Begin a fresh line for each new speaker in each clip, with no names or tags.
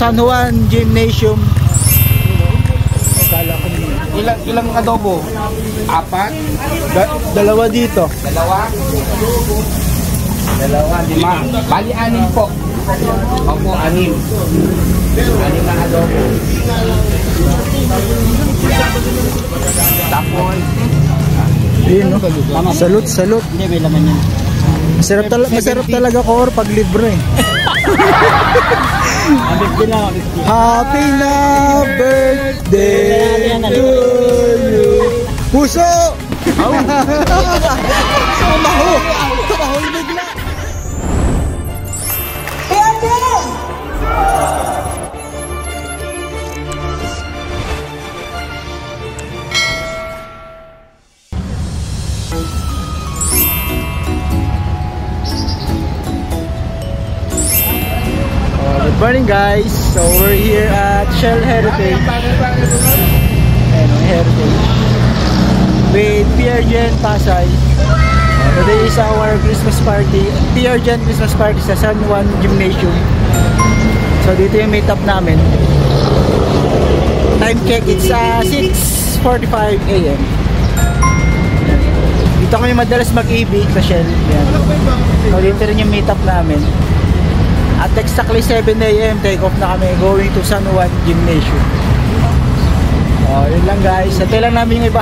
San Juan Gymnasium.
Ilang adobo? 4?
Dalawa dito.
Dalawa, 5. Bali 6 po. Opo, 6. 6 na adobo. Tapos
Yun, no? Salute.
Hindi, may laman yan.
Masarap talaga Cor pag libre. Happy na birthday to you. Puso! Maho bigla. Good morning guys, so we're here at Shell Heritage with Pierre Jen Pasay. Today is our Christmas party, Pierre Jen Christmas party sa San Juan Gymnasium. So dito yung meet up namin. Time check, it's 6:45 AM. Dito kami madalas mag-EB sa Shell. Yan. So dito rin yung meet up namin. At exactly 7 AM, take off na kami going to San Juan Gymnasium. Yun lang guys. Hantay lang namin yung iba.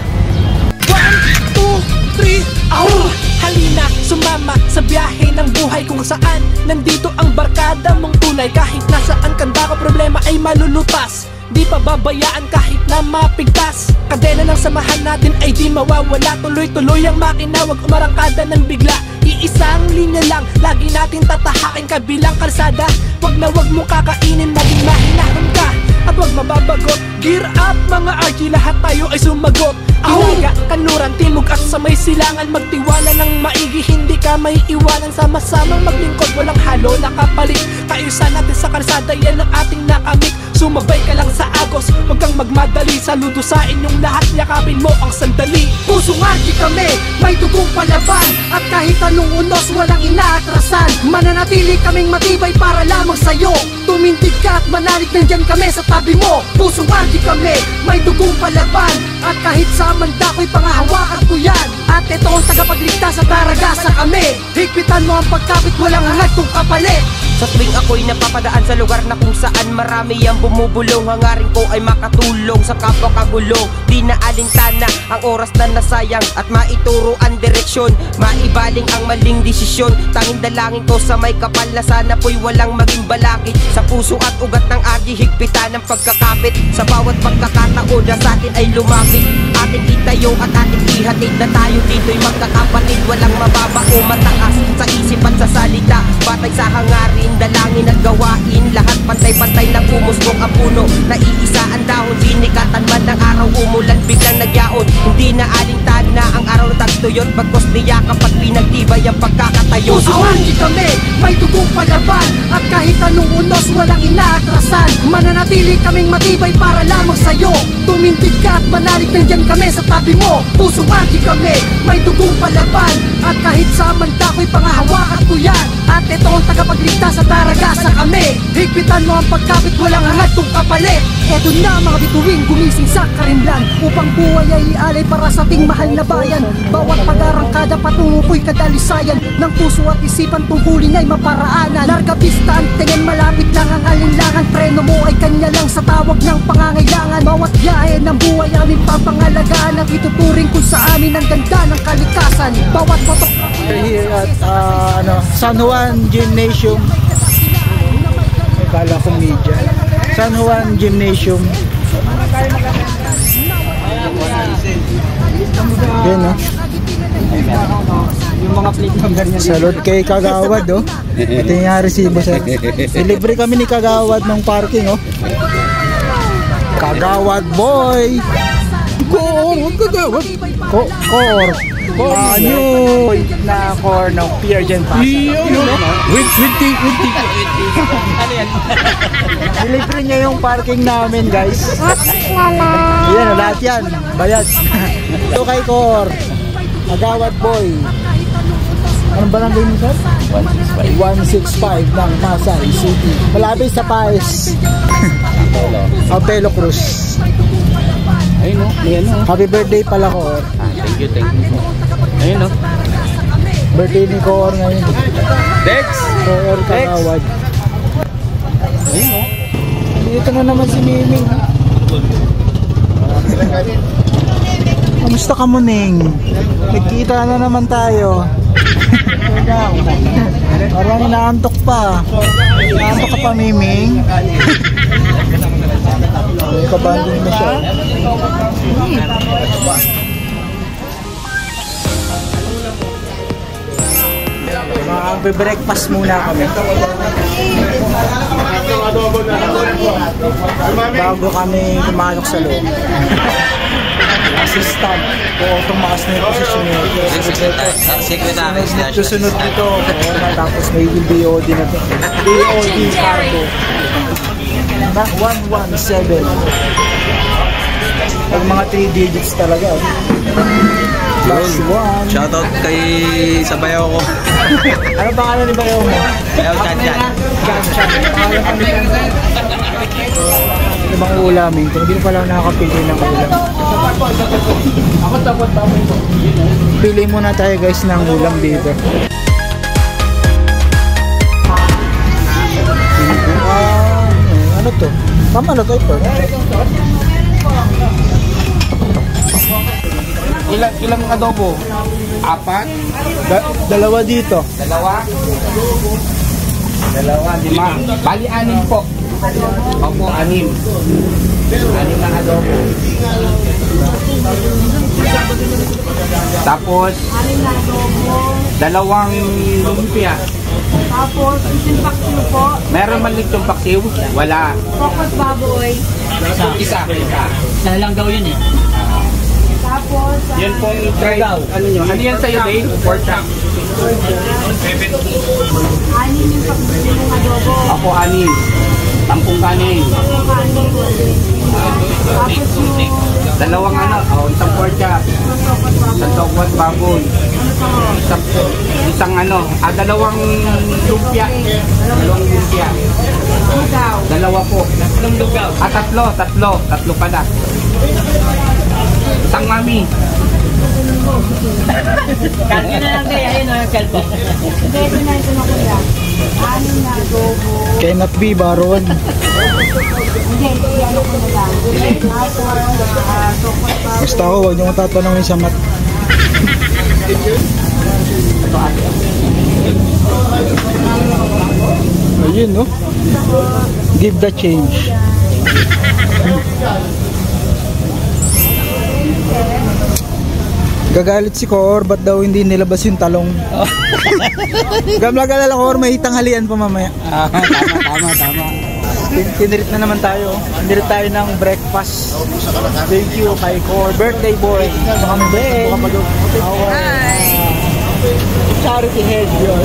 1, 2, 3, oh! Halina, sumama sa biyahe ng buhay kung saan nandito ang barkada mong tunay. Kahit nasaan kanda ka problema ay malulutas. Di pa babayaan kahit na mapigtas. Kadena ng samahan natin ay di mawawala. Tuloy-tuloy ang makina, wag umarangkada ng bigla. Iisang linya lang, lagi natin tatahakin kabilang kalsada. Wag na wag mong kakainin, maging mahinahon ka at wag mababagot. Gear up mga RG, lahat tayo ay sumagot. Ilaga, kanluran, timog at sa may silangan. Magtiwala ng maigi, hindi ka may iwanan. Sama-samang maglingkod, walang halo na kapalit. Kaayusan natin sa kalsada, yan ang ating nakamit. Sumabay ka lang sa agos, huwag kang magmadali. Saludo sa inyong lahat, yakapin mo ang sandali. Pusong RG kami, may dugong palaban. At kahit anong unos, walang inaatrasan. Mananatili kaming matibay para lamang sa'yo. Tumindig ka at manalig, nandyan kami sa tabi mo. Pusong RG kami, may dugong palaban. At kahit sa mandako'y pangahawakan ko yan. At ito ang tagapagligtas sa taragasa kami. Higpitan mo ang pagkapit, walang hangad kung kapalit.
Sa tuwing ako'y napapadaan sa lugar na kung saan marami ang bumubulong, hangarin ko ay makatulong sa kapwa kagulong. Di na alintana ang oras na nasayang at maituro ang direksyon, maibaling ang maling desisyon. Tanging dalangin ko sa may kapal na sana po'y walang maging balakid. Sa puso at ugat ng agi, higpitan ang pagkakapit. Sa bawat pagkakataon na sa atin ay lumapit, ating itayo at ating ihatid na tayo dito'y magkakapatid. Walang mababa o mataas sa isip at sa salita, batay sa hangarin, dalangin at gawain. Lahat pantay-pantay na umusbong ang puno. Naiisa ang dahon, sinikatan man ng araw, umulan biglang nagyaon. Hindi na alintana ang araw na tagtuyot, pagkos niya kapag pinagtibay ang pagkakatayo.
Pusuhan kami, may dugong palaban. At kahit anong unos, walang inaatrasan. Mananatili kaming matibay para lamang sa'yo. Tumindig ka at manalig, nandyan kami sa tabi mo. Pusuhan kami, may dugong palaban. At kahit sa mandako'y pangahawakan ko yan. At ito ang tagapagligtas sa taragasa kami. Higpitan mo ang pagkapit, walang hangad kung kapalit. Eto na mga bituin, gumising sa karimlan. Upang buhay ay ialay para sa ating mahal na bayan. Bawat pag-arangkada patungo ko'y kadalisayan. Ng puso at isipan tungkulin ay maparaanan. Larga pista ang tingin, malapit lang ang alinlangan. Preno mo ay kanya lang sa tawag ng pangangailangan. Bawat biyahe ng buhay aming papangalagaan. At ituturing kung sa amin ang ganda ng kalikasan. Bawat motok.
We're here at San Juan Gymnasium. Kala kong media. San Juan Gymnasium. Yan no.
Yung mga plate number niya.
Salud kay Kagawad oh. Ito yung resibo sir. Ilibre kami ni Kagawad ng parking oh. Kagawad boy. Kagawad. New na core ng Pierre Jen Pasay.
with
Ano yan?
Ilibre niya yung parking namin guys. Yan lahat yan. Bayad. Ito kay Core. Kagawad boy. Anong barangay mo, sir? 165 ng Pasay City. Malapit sa Paes. Apelo Cruz.
Ayun o, may ano.
Happy birthday pala ko.
Thank you, thank you. Ayun o.
Birthday ni Koor ngayon.
Dex!
Koor Kagawad.
Ayun o.
Dito na naman si Miming. Kamusta ka, Muning? Nagkita na naman tayo. Parang inaantok pa. Inaantok ka pa, Miming? Kabanding na siya. Magbe-breakfast muna kami. Bago kami pumasok sa loob. Assistant o tumakas na yung posisyon nito. Susunod dito. Tapos may BOD na ito. BOD cargo. 117. Pag mga 3 digits talaga. Plus 1.
Shoutout kay sa bayaw ko.
Ano pangalan ni bayaw mo?
Bayaw Chan-Chan.
Chan-Chan. Pangalan kami Chan-Chan. Ano bang ulamin? Kung hindi pala nakakapili ng ulam. Pili muna tayo guys ng ulam dito. Ano to? Tama na to ito.
Ilang adobo? 4?
Dalawa dito.
Dalawa? 5. Bali 6 po. Opo, 6. 6 na adobo. Tapos, 2 lumpia.
Tapos, isang paksiw po.
Meron man litong paksiw? Wala.
Focus baboy.
Isa.
Isa lang daw yun eh.
Tapos,
Yan pong dried. Ano yun? Ano yan sa'yo, Dave? Pork chop.
6 yung paksiw ng adobo.
Ako, 6. 10 kanin.
Tapos yung
2 isang pork chop. Isang togwat baboy. Isang 2 lumpia. 2 lumpia.
lugaw.
2 po. 3 lugaw. 3 pala. Isang mami.
Kalki na lang kayo. Ayun o yung kalbo.
Hindi, ito na kuya. 6 na adobo.
Cannot be baron.
Hindi, ano ko na lang. Tapos, focus baboy.
Basta ako, huwag niyong tatanungin sa mat. Ayun, no? Give the change. Gagalit si Koor, ba't daw hindi nilabas yung talong? Gamla-galala Koor, may tanghalian pa mamaya.
Tama.
Tinirit na naman tayo. Tinirit tayo ng breakfast. Thank you kay Koor. Birthday boy. Hi! Charity head yun.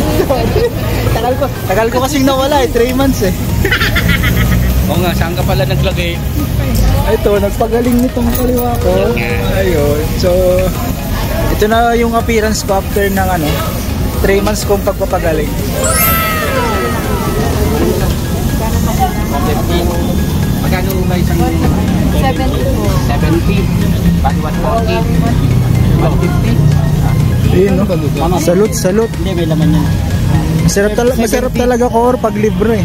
tagal ko kasing nawala 3 months eh.
Oo nga, saan ka pala naglagay?
Ito, nagpagaling nitong kaliwa ko. Ayun. So, ito na yung appearance ko after ng 3 months kong pagpapagaling.
Magkano ba isang
70 po.
70? Bali 140? 150?
Ayun, no? Salute.
Hindi, may laman yan.
Masarap talaga Koor pag libre.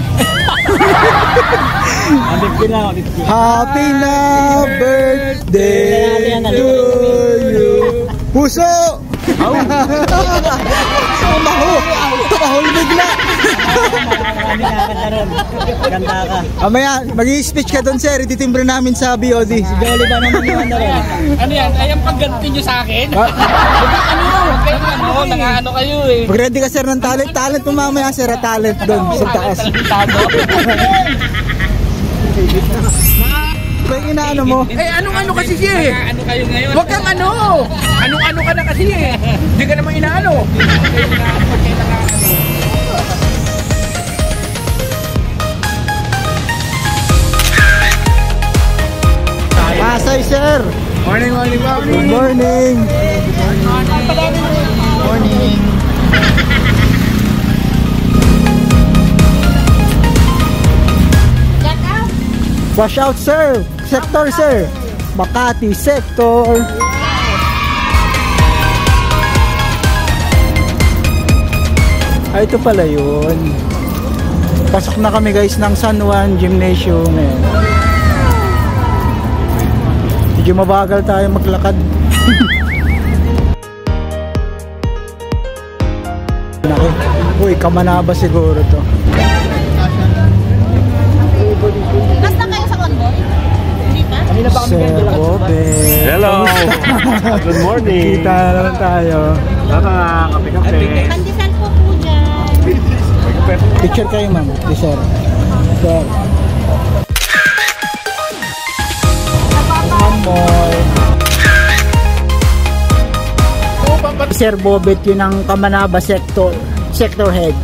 Happy na birthday to you. Puso! Mahul bigla.
Ganda ka.
Amaya, mag-i-speech ka doon sir. Ititimbre namin sa BOD.
Si Jolly ba naman yung ano rin?
Ano yan? Ayang pagganti nyo sa akin? Nang-ano kayo eh.
Mag-ready ka sir ng talent. Talent mo mamaya sir. Talent doon sa taas. Kaya inaano mo?
Eh, anong-ano kasi siya eh? Ano kayo ngayon? Huwag kang ano! Anong-ano ka na kasi eh? Hindi ka naman inaano.
Pasay sir!
Morning.
Good morning! Morning! Wash out, sir. Sector, sir. Makati sector. Ay, ito pala yun. Pasok na kami guys ng San Juan Gymnasium. Medyo mabagal tayo maglakad. Uy, Kamanaba siguro to.
Basta kayo sa convoy? Hindi pa?
Sir Bobe.
Hello! Good morning!
Kita naman tayo.
Kape-kape.
Pandesal po po dyan.
Picture kayo ma'am. Sir. Sir. Mamoy. Sir Bobet yun ang Kamanaba sector head.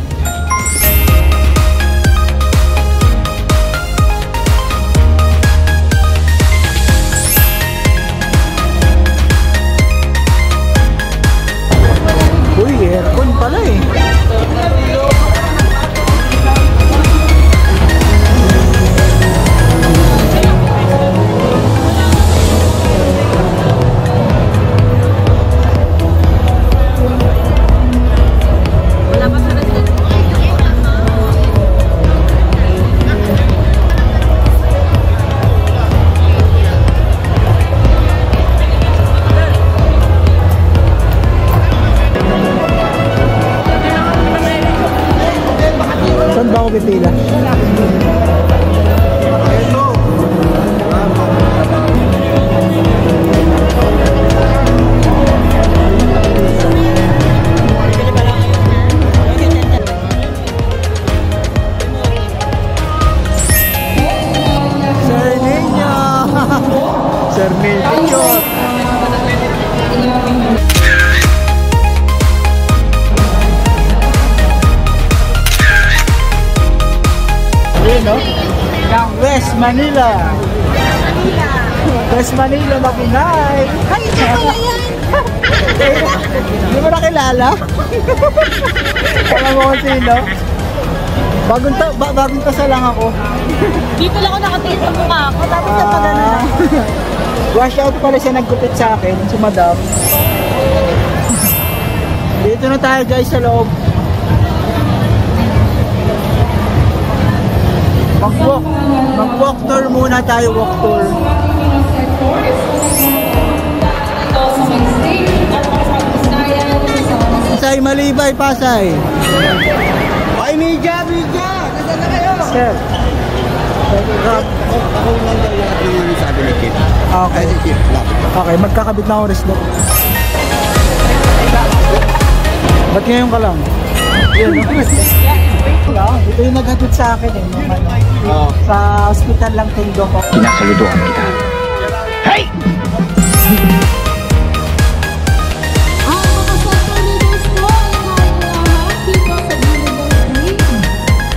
Uy, aircon pala eh. Saan ba ako pipila? Sir Niño! Sir Niño! No? West Manila. West Manila, Makinay. Ay, hindi mo nakilala? Alam mo kung sino? Bagong tasa lang ako.
Dito lang ako nakatingin sa mukha ko. Tapos na pa ganun.
Wash out pala siya nagkupit sa akin, si Madam. Dito na tayo guys sa loob. Mag-walk tour muna tayo, walk tour. Pasay, Malibay, Pasay. Ay, Mija! Nasaan na kayo? Sir.
Ako lang daw yung sabi ni Kit.
Okay. Okay, magkakabit na ako resdo. Ba't ngayon ka lang? Yun, ito yung naghatid sa akin eh. Sa hospital lang tundo ko.
Pinasaluduhan kita. Hey!
Ang mga social leaders po ay lahat dito sa Billboard Street.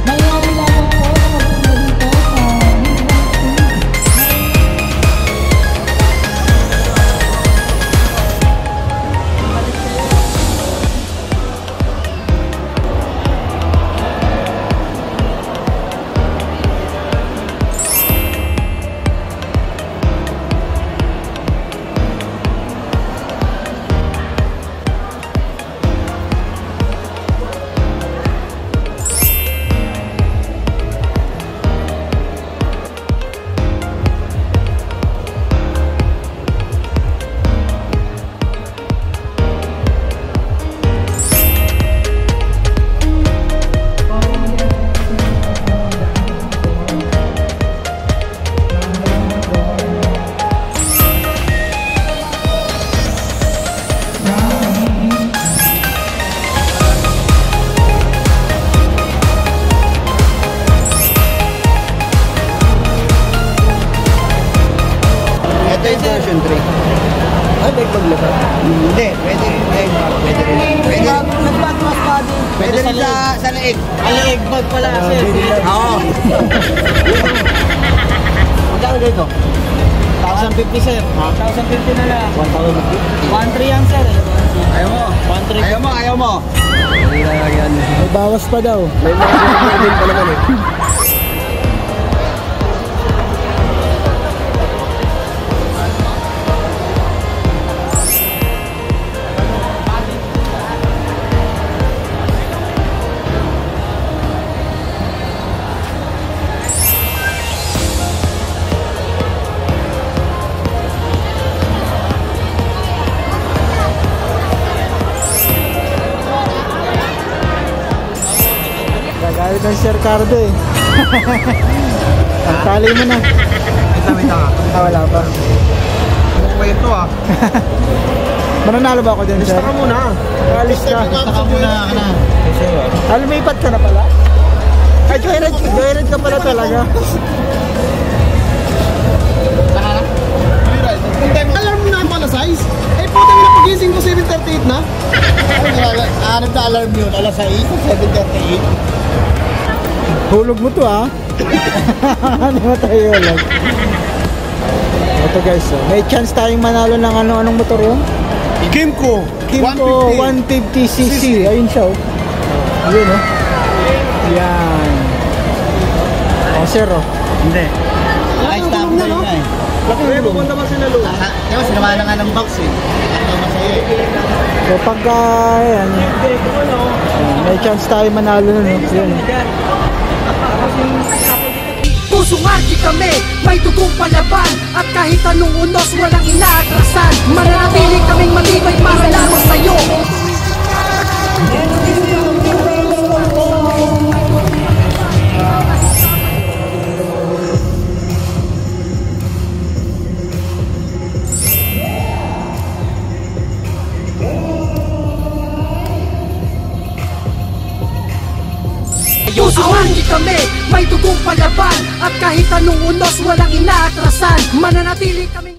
Mayroon lamang po na magpunta dito sa Billboard Street.
Version 3. Ay, may paglaba. Hindi, pwede rin.
Nag-batmas pa din.
Pwede rin sa leeg.
Alig, bag pala kasi.
Oo.
Magkano dito? 1,050 sir. 1,050 na lang. 1,050? 1,300 yan sir.
Ayaw mo.
1,300.
Ayaw mo.
May bawas pa daw.
May mga din pa naman eh.
Galit na si Sir Cardo eh. Tali mo na.
Wait lang.
Wala pa.
Kwento ah.
Mananalo ba ako din, sir?
Lista ka muna.
Alis ka.
Lista ka muna.
Lumipat ka na pala? Ay, joyride ka pala talaga.
Alarm mo na ang pala size? Eh, puta mo na pagising ko 7:38 na.
Anong na alarm yun? Alas 6, 7:38.
Hulog mo to ah. Ano ba tayo lang? Ito guys, oh. May chance tayong manalo ng anong motor yun?
Kimco.
Kimco 150cc. Ayun siya oh. Ayun oh. Yan. Oh sir oh.
Hindi. Ay, stop na yun eh.
Eh, pupunta ba sila lo?
Yung sinama na nga ng box eh. Ano masaya eh.
So pagka yan, may chance tayo manalo nun oh. Yan oh.
Pusong arki kami, may dugong palaban. At kahit anong unos, walang inaatrasan. Mananatili kaming matibay para lamang sa'yo. Pusong arki kami, may dugong palaban. At kahit anong unos, walang inaatrasan. Mananatili kaming